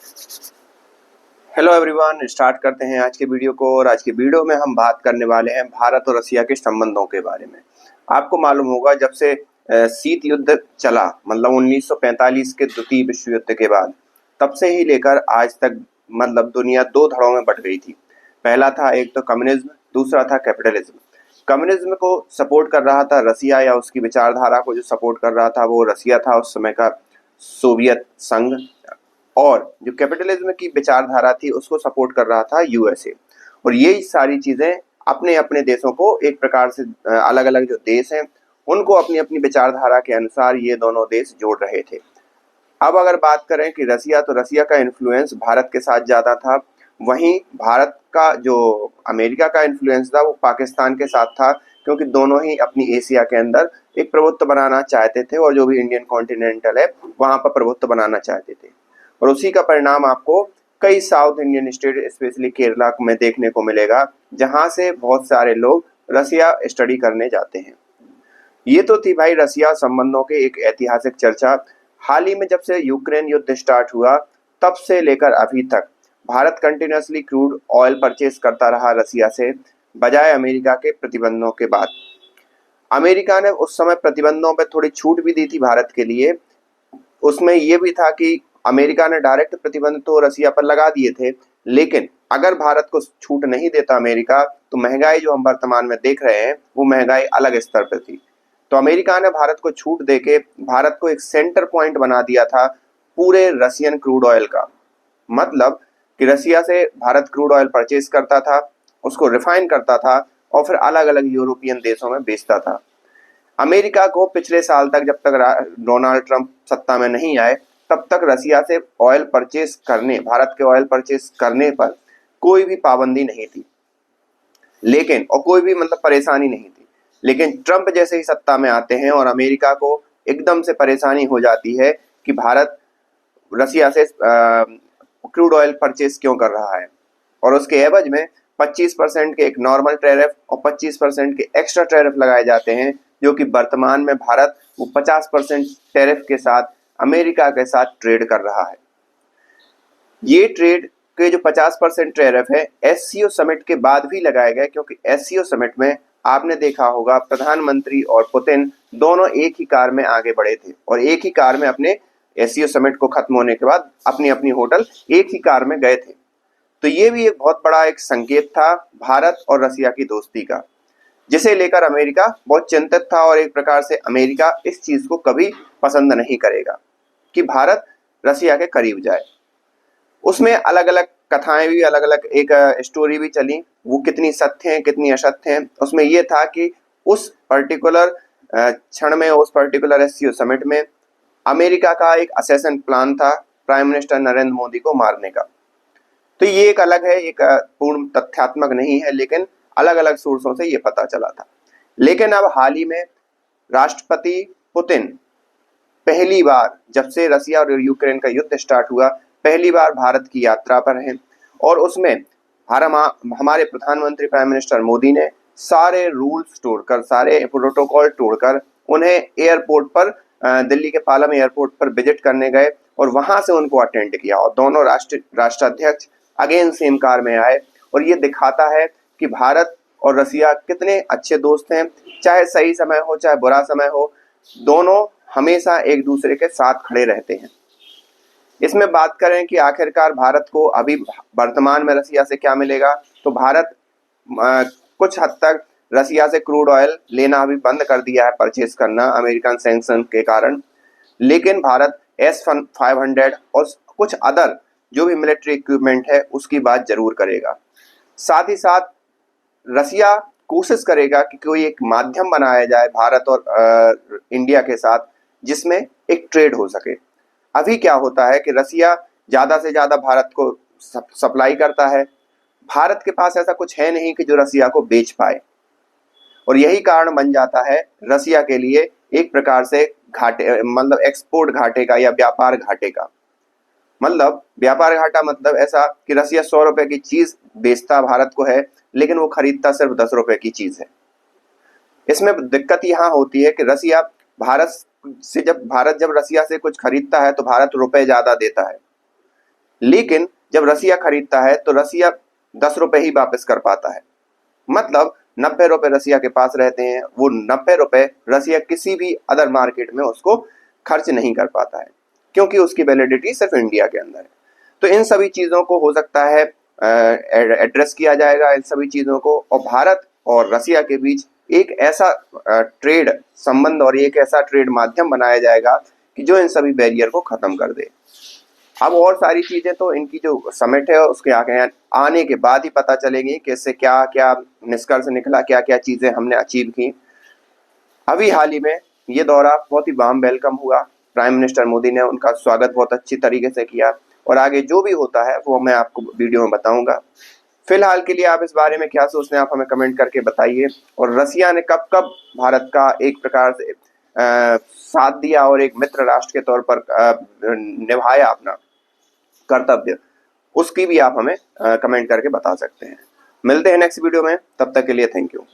Hello everyone, start करते हैं आज के वीडियो को। और आज के वीडियो में हम बात करने वाले हैं भारत और रसिया के संबंधों के बारे में। आपको मालूम होगा, जब से शीत युद्ध चला, मतलब 1945 के द्वितीय विश्व युद्ध के बाद, तब से ही लेकर आज तक मतलब दुनिया दो धड़ों में बंट गई थी। पहला था एक तो कम्युनिज्म, दूसरा था कैपिटलिज्म। कम्युनिज्म को सपोर्ट कर रहा था रसिया, या उसकी विचारधारा को जो सपोर्ट कर रहा था वो रसिया था, उस समय का सोवियत संघ। और जो कैपिटलिज्म की विचारधारा थी उसको सपोर्ट कर रहा था यूएसए। और ये सारी चीजें अपने अपने देशों को एक प्रकार से अलग अलग जो देश हैं उनको अपनी अपनी विचारधारा के अनुसार ये दोनों देश जोड़ रहे थे। अब अगर बात करें कि रसिया, तो रसिया का इन्फ्लुएंस भारत के साथ ज्यादा था। वहीं भारत का जो अमेरिका का इन्फ्लुएंस था वो पाकिस्तान के साथ था, क्योंकि दोनों ही अपनी एशिया के अंदर एक प्रभुत्व बनाना चाहते थे, और जो भी इंडियन कॉन्टिनेंटल है वहां पर प्रभुत्व बनाना चाहते थे। और उसी का परिणाम आपको कई south Indian state, specially Kerala में देखने को मिलेगा, जहां से बहुत सारे लोग रसिया स्टडी करने जाते हैं। ये तो थी भाई रसिया संबंधों के एक ऐतिहासिक चर्चा। हाल ही में जब से यूक्रेन युद्ध स्टार्ट हुआ, तब से लेकर अभी तक Bharat continuously crude oil purchase करता रहा रसिया से, बजाय अमेरिका के प्रतिबंधों के बाद। अमेरिका ने उस समय प्रतिबंधों पर थोड़ी छूट भी दी थी भारत के लिए। उसमें यह भी था कि अमेरिका ने डायरेक्ट प्रतिबंध तो रसिया पर लगा दिए थे, लेकिन अगर भारत को छूट नहीं देता अमेरिका, तो महंगाई जो हम वर्तमान में देख रहे हैं वो महंगाई अलग स्तर पर थी। तो अमेरिका ने भारत को छूट देके भारत को एक सेंटर पॉइंट बना दिया था पूरे रसियन क्रूड ऑयल का। मतलब कि रसिया से भारत क्रूड ऑयल परचेज करता था, उसको रिफाइन करता था और फिर अलग अलग यूरोपियन देशों में बेचता था। अमेरिका को पिछले साल तक, जब तक डोनाल्ड ट्रंप सत्ता में नहीं आए, तब तक रसिया से ऑयल परचेज करने, भारत के ऑयल परचेज करने पर कोई भी पाबंदी नहीं थी, लेकिन और कोई भी मतलब परेशानी नहीं थी। लेकिन ट्रंप जैसे ही सत्ता में आते हैं और अमेरिका को एकदम से परेशानी हो जाती है कि भारत रसिया से क्रूड ऑयल परचेज क्यों कर रहा है, और उसके एवज में 25% के एक नॉर्मल टैरिफ और 25% के एक्स्ट्रा टैरिफ लगाए जाते हैं, जो कि वर्तमान में भारत वो 50% टैरिफ के साथ अमेरिका के साथ ट्रेड कर रहा है। ये ट्रेड के जो 50% टैरिफ है एससीओ समिट के बाद भी लगाए गए, क्योंकि एससीओ समिट में आपने देखा होगा प्रधानमंत्री और पुतिन दोनों एक ही कार में आगे बढ़े थे, और एक ही कार में अपने एससीओ समिट को खत्म होने के बाद अपनी अपनी होटल एक ही कार में गए थे। तो ये भी एक बहुत बड़ा एक संकेत था भारत और रसिया की दोस्ती का, जिसे लेकर अमेरिका बहुत चिंतित था। और एक प्रकार से अमेरिका इस चीज को कभी पसंद नहीं करेगा कि भारत रसिया के करीब जाए। उसमें अलग अलग कथाएं भी, अलग अलग एक स्टोरी भी चली, वो कितनी सत्य हैं कितनी असत्य हैं। उसमें यह था कि उस पर्टिकुलर क्षण में, उस पर्टिकुलर एससीओ समिट में अमेरिका का एक असेसन प्लान था प्राइम मिनिस्टर नरेंद्र मोदी को मारने का। तो ये एक अलग है, एक पूर्ण तथ्यात्मक नहीं है, लेकिन अलग अलग सोर्सों से ये पता चला था। लेकिन अब हाल ही में राष्ट्रपति पुतिन पहली बार, जब से रसिया और यूक्रेन का युद्ध स्टार्ट हुआ, पहली बार भारत की यात्रा पर हैं। और उसमें हमारे प्रधानमंत्री प्राइम मिनिस्टर मोदी ने सारे रूल्स तोड़कर, सारे प्रोटोकॉल तोड़कर उन्हें एयरपोर्ट पर, दिल्ली के पालम एयरपोर्ट पर विजिट करने गए और वहां से उनको अटेंड किया। और दोनों राष्ट्राध्यक्ष अगेन सेम कार में आए। और ये दिखाता है कि भारत और रसिया कितने अच्छे दोस्त हैं। चाहे सही समय हो चाहे बुरा समय हो, दोनों हमेशा एक दूसरे के साथ खड़े रहते हैं। इसमें बात करें कि आखिरकार भारत को अभी वर्तमान में रसिया से क्या मिलेगा, तो भारत कुछ हद तक रसिया से क्रूड ऑयल लेना अभी बंद कर दिया है, परचेज करना अमेरिकन सैंक्शन के कारण। लेकिन भारत S-500 और कुछ अदर जो भी मिलिट्री इक्विपमेंट है उसकी बात जरूर करेगा। साथ ही साथ रसिया कोशिश करेगा कि कोई एक माध्यम बनाया जाए भारत और इंडिया के साथ, जिसमें एक ट्रेड हो सके। अभी क्या होता है कि रसिया ज्यादा से ज्यादा भारत को सप्लाई करता है, भारत के पास ऐसा कुछ है नहीं कि जो रसिया को बेच पाए। और यही कारण बन जाता है रसिया के लिए एक प्रकार से घाटे, मतलब एक्सपोर्ट घाटे का या व्यापार घाटे का। मतलब व्यापार घाटा मतलब ऐसा कि रसिया 100 रुपए की चीज बेचता भारत को है, लेकिन वो खरीदता सिर्फ 10 रुपए की चीज है। इसमें दिक्कत यहाँ होती है कि रसिया भारत जब रसिया से कुछ खरीदता है तो भारत रुपए ज्यादा देता है, लेकिन जब रसिया खरीदता है तो रसिया 10 रुपए ही वापस कर पाता है। मतलब 90 रुपए रसिया के पास रहते हैं, वो 90 रुपए रसिया किसी भी अदर मार्केट में उसको खर्च नहीं कर पाता है, क्योंकि उसकी वैलिडिटी सिर्फ इंडिया के अंदर है। तो इन सभी चीज़ों को हो सकता है एड्रेस किया जाएगा, इन सभी चीज़ों को, और भारत और रसिया के बीच एक ऐसा ट्रेड संबंध और एक ऐसा ट्रेड माध्यम बनाया जाएगा कि जो इन सभी बैरियर को ख़त्म कर दे। अब और सारी चीज़ें तो इनकी जो समिट है उसके आने के बाद ही पता चलेगी कि इससे क्या क्या निष्कर्ष निकला, क्या क्या चीज़ें हमने अचीव की। अभी हाल ही में ये दौरा बहुत ही वार्म वेलकम हुआ, प्राइम मिनिस्टर मोदी ने उनका स्वागत बहुत अच्छी तरीके से किया, और आगे जो भी होता है वो मैं आपको वीडियो में बताऊंगा। फिलहाल के लिए आप इस बारे में क्या सोचते हैं, आप हमें कमेंट करके बताइए। और रसिया ने कब कब भारत का एक प्रकार से साथ दिया और एक मित्र राष्ट्र के तौर पर निभाया अपना कर्तव्य, उसकी भी आप हमें कमेंट करके बता सकते हैं। मिलते हैं नेक्स्ट वीडियो में, तब तक के लिए थैंक यू।